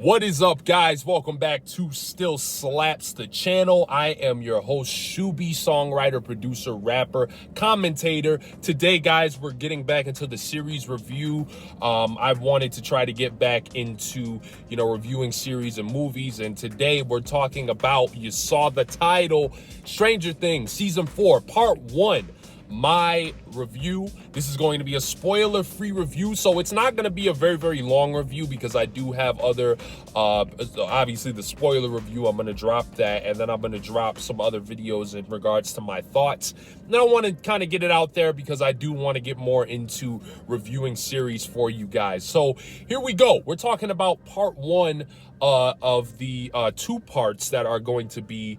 What is up, guys? Welcome back to Still Slaps, the channel. I am your host, Shuby, songwriter, producer, rapper, commentator. Today, guys, we're getting back into the series review. I've wanted to try to get back into, reviewing series and movies. And today we're talking about, you saw the title, Stranger Things, Season 4, Part 1. My review. This is going to be a spoiler-free review, so it's not going to be a very, very long review because I do have other, obviously the spoiler review, I'm going to drop that, and then I'm going to drop some other videos in regards to my thoughts. And I want to kind of get it out there because I do want to get more into reviewing series for you guys. So here we go. We're talking about part 1 of the 2 parts that are going to be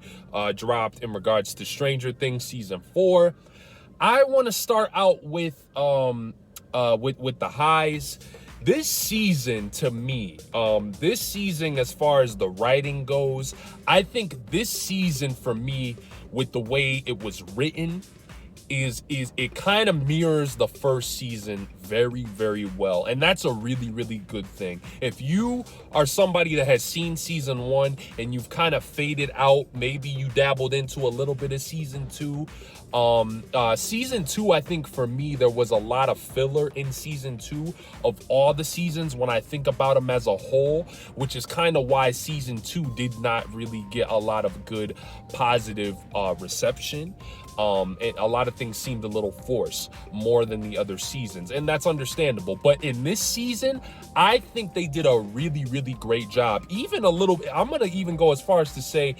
dropped in regards to Stranger Things Season 4. I want to start out with the highs. This season, to me, this season, as far as the writing goes, I think this season for me, with the way it was written, is it kind of mirrors the first season very, very well, and that's a really, really good thing. If you are somebody that has seen season 1 and you've kind of faded out, maybe you dabbled into a little bit of season 2. Season 2, I think for me, there was a lot of filler in season 2 of all the seasons when I think about them as a whole, which is kind of why season 2 did not really get a lot of good positive reception. And a lot of things seemed a little forced more than the other seasons, and that's understandable. But in this season, I think they did a really, really great job. Even a little, I'm gonna even go as far as to say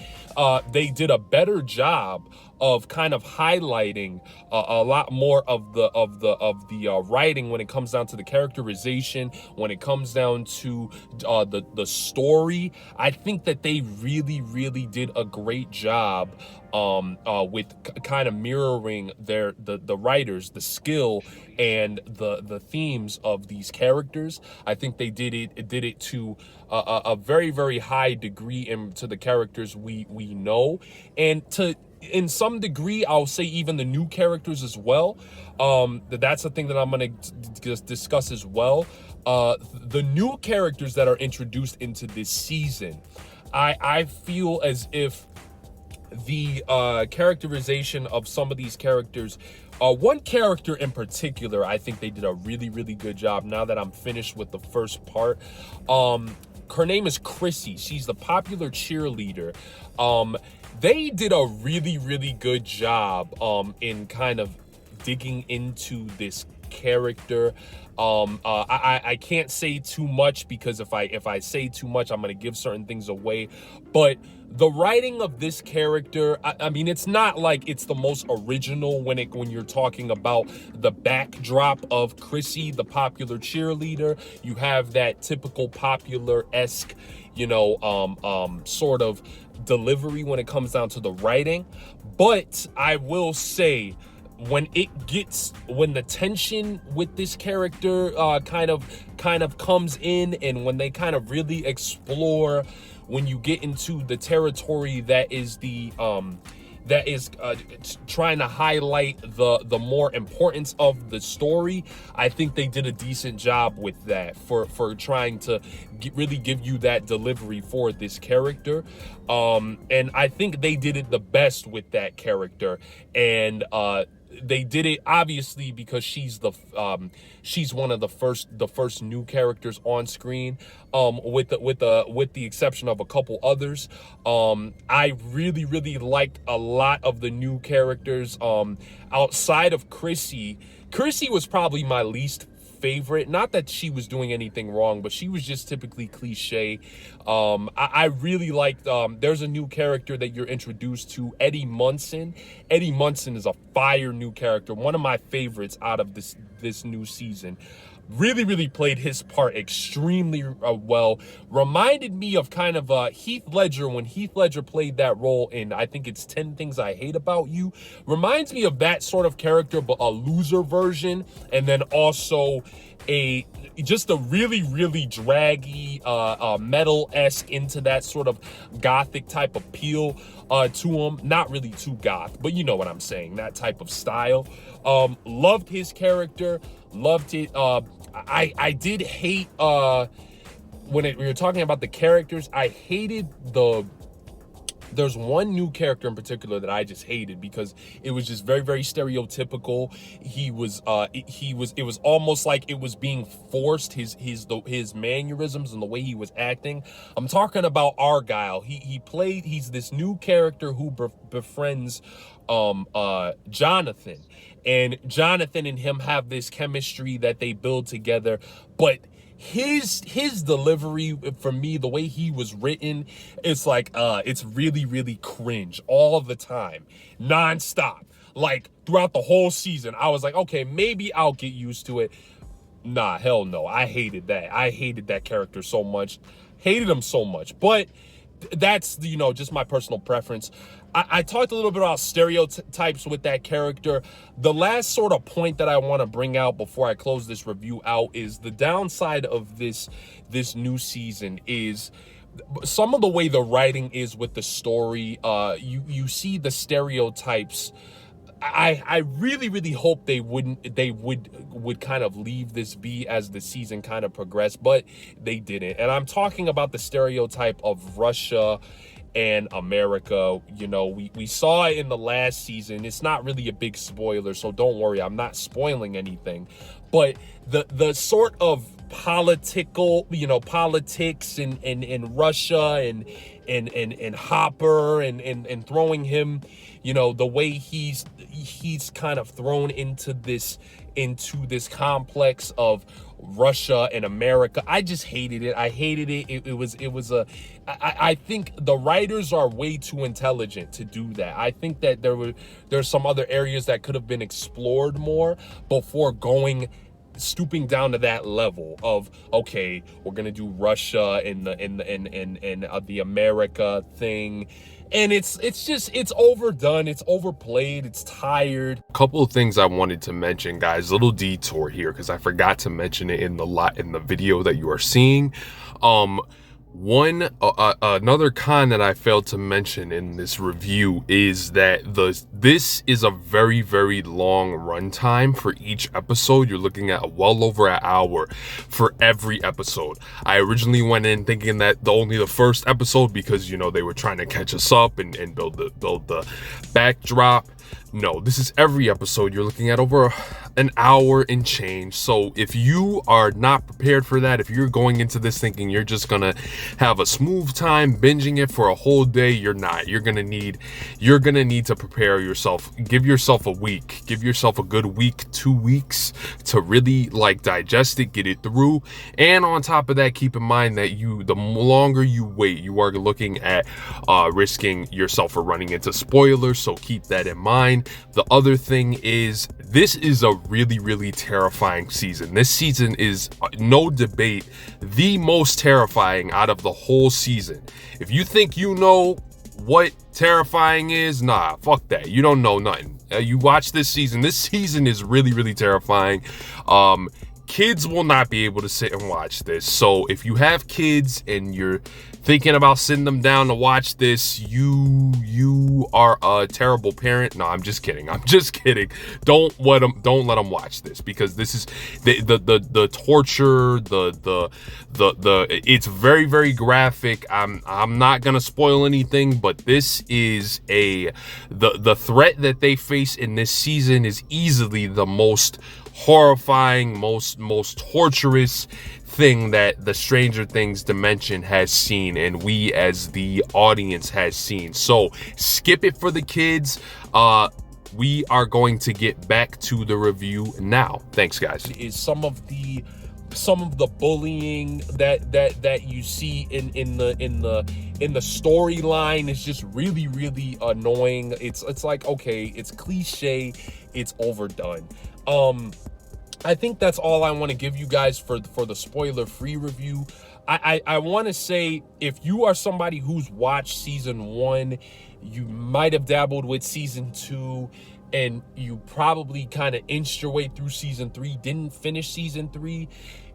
they did a better job of kind of highlighting a lot more of the writing when it comes down to the characterization, when it comes down to the story. I think that they really, really did a great job with kind of mirroring the writers, the skill and the themes of these characters. I think they did it to a very, very high degree into the characters we know, and to, in some degree, I'll say even the new characters as well. That's the thing that I'm going to discuss as well. The new characters that are introduced into this season, I feel as if the characterization of some of these characters, one character in particular, I think they did a really, really good job. Now that I'm finished with the first part, her name is Chrissy. She's the popular cheerleader. They did a really, really good job in kind of digging into this character. I can't say too much because if I say too much, I'm going to give certain things away. But the writing of this character, I mean, it's not like it's the most original when you're talking about the backdrop of Chrissy, the popular cheerleader. You have that typical popular-esque, sort of delivery when it comes down to the writing. But I will say, when the tension with this character kind of comes in, and when they kind of really explore, when you get into the territory that is trying to highlight the more importance of the story, I think they did a decent job with that for trying to really give you that delivery for this character. And I think they did it the best with that character. And they did it obviously because she's one of the first new characters on screen, with the exception of a couple others. I really, really liked a lot of the new characters. Outside of Chrissy was probably my least favorite. Not that she was doing anything wrong, but she was just typically cliche. I really liked, there's a new character that you're introduced to, Eddie Munson. Eddie Munson is a fire new character, one of my favorites out of this new season. Really, really played his part extremely well. Reminded me of kind of Heath Ledger when Heath Ledger played that role in, I think it's 10 Things I Hate About You. Reminds me of that sort of character, but a loser version. And then also just a really, really draggy, metal-esque, into that sort of gothic type appeal to him. Not really too goth, but you know what I'm saying, that type of style. Loved his character, loved it. I did hate when you're talking about the characters, I hated there's one new character in particular that I just hated because it was just very, very stereotypical. It was almost like it was being forced, his mannerisms and the way he was acting. I'm talking about Argyle. He's this new character who befriends Jonathan, and Jonathan and him have this chemistry that they build together, but his delivery, for me, the way he was written, it's like it's really, really cringe all the time, nonstop. Like throughout the whole season, I was like, okay, maybe I'll get used to it. Nah, hell no. I hated that character so much. Hated him so much. But that's, just my personal preference. I talked a little bit about stereotypes with that character. The last sort of point that I want to bring out before I close this review out is the downside of this new season is some of the way the writing is with the story. You see the stereotypes. I really, really hope they would kind of leave this be as the season kind of progressed, but they didn't. And I'm talking about the stereotype of Russia and America. We saw it in the last season. It's not really a big spoiler, so don't worry, I'm not spoiling anything. But the sort of politics in Russia and Hopper and throwing him, the way he's kind of thrown into this complex of Russia and America. I just hated it. I hated it. I think the writers are way too intelligent to do that. I think that there's some other areas that could have been explored more before stooping down to that level of, okay, we're gonna do Russia and the America thing. And it's overdone, it's overplayed, it's tired. A couple of things I wanted to mention, guys. Little detour here because I forgot to mention it in the video that you are seeing. Another con that I failed to mention in this review is that this is a very, very long runtime for each episode. You're looking at well over an hour for every episode. I originally went in thinking that only the first episode, because they were trying to catch us up and build the backdrop. No, this is every episode. You're looking at over an hour and change. So if you are not prepared for that, if you're going into this thinking you're just gonna have a smooth time binging it for a whole day, you're not. You're gonna need to prepare yourself. Give yourself a week. Give yourself a good week, 2 weeks to really digest it, get it through. And on top of that, keep in mind that the longer you wait, you are looking at risking yourself for running into spoilers. So keep that in mind. The other thing is, this is a really, really terrifying season. This season is, no debate, the most terrifying out of the whole season. If you think you know what terrifying is, nah, fuck that. You don't know nothing. You watch this season. This season is really, really terrifying. Kids will not be able to sit and watch this. So if you have kids and you're thinking about sitting them down to watch this, you are a terrible parent. No, I'm just kidding. Don't let them watch this, because this is the torture, it's very, very graphic. I'm not gonna spoil anything, but this is the threat that they face in this season is easily the most horrifying, most torturous thing that the Stranger Things dimension has seen, and we as the audience has seen. So skip it for the kids. We are going to get back to the review now. Thanks, guys. Is some of the bullying that you see in the storyline is just really, really annoying. It's like, okay, it's cliche, it's overdone. I think that's all I want to give you guys for the spoiler-free review. I want to say, if you are somebody who's watched season 1, you might have dabbled with season 2, and you probably kind of inched your way through season 3, didn't finish season 3,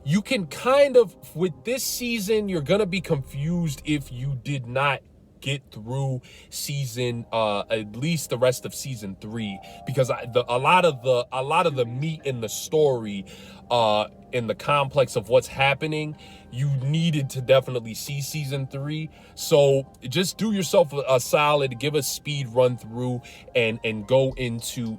you can kind of, with this season, you're gonna be confused if you did not get through season at least the rest of season 3, because a lot of the meat in the story in the complex of what's happening, you needed to definitely see season 3. So just do yourself a solid, give a speed run through and go into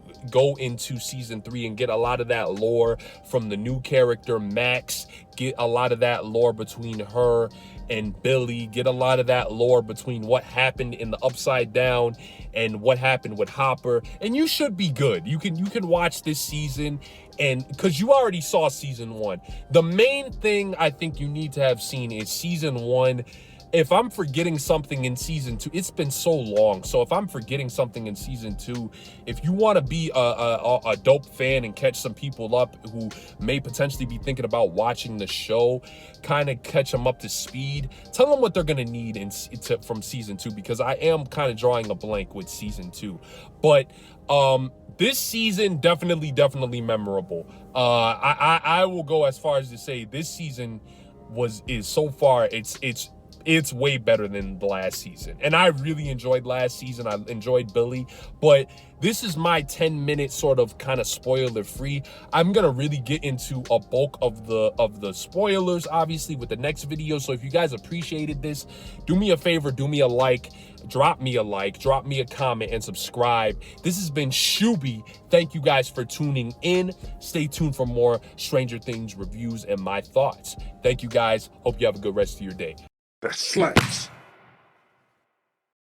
season 3 and get a lot of that lore from the new character Max. Get a lot of that lore between her and Billy. Get a lot of that lore between what happened in the Upside Down and what happened with Hopper, and you should be good. You can watch this season, and because you already saw season 1. The main thing I think you need to have seen is season 1. If I'm forgetting something in season 2, it's been so long. So if I'm forgetting something in season 2, if you want to be a dope fan and catch some people up who may potentially be thinking about watching the show, kind of catch them up to speed, tell them what they're going to need from season 2, because I am kind of drawing a blank with season 2. But this season definitely memorable. I will go as far as to say this season is so far it's way better than the last season. And I really enjoyed last season. I enjoyed Billy, but this is my 10-minute sort of kind of spoiler free. I'm going to really get into a bulk of the spoilers, obviously, with the next video. So if you guys appreciated this, do me a favor, do me a like, drop me a comment, and subscribe. This has been Shuby. Thank you guys for tuning in. Stay tuned for more Stranger Things reviews and my thoughts. Thank you guys. Hope you have a good rest of your day. That slaps.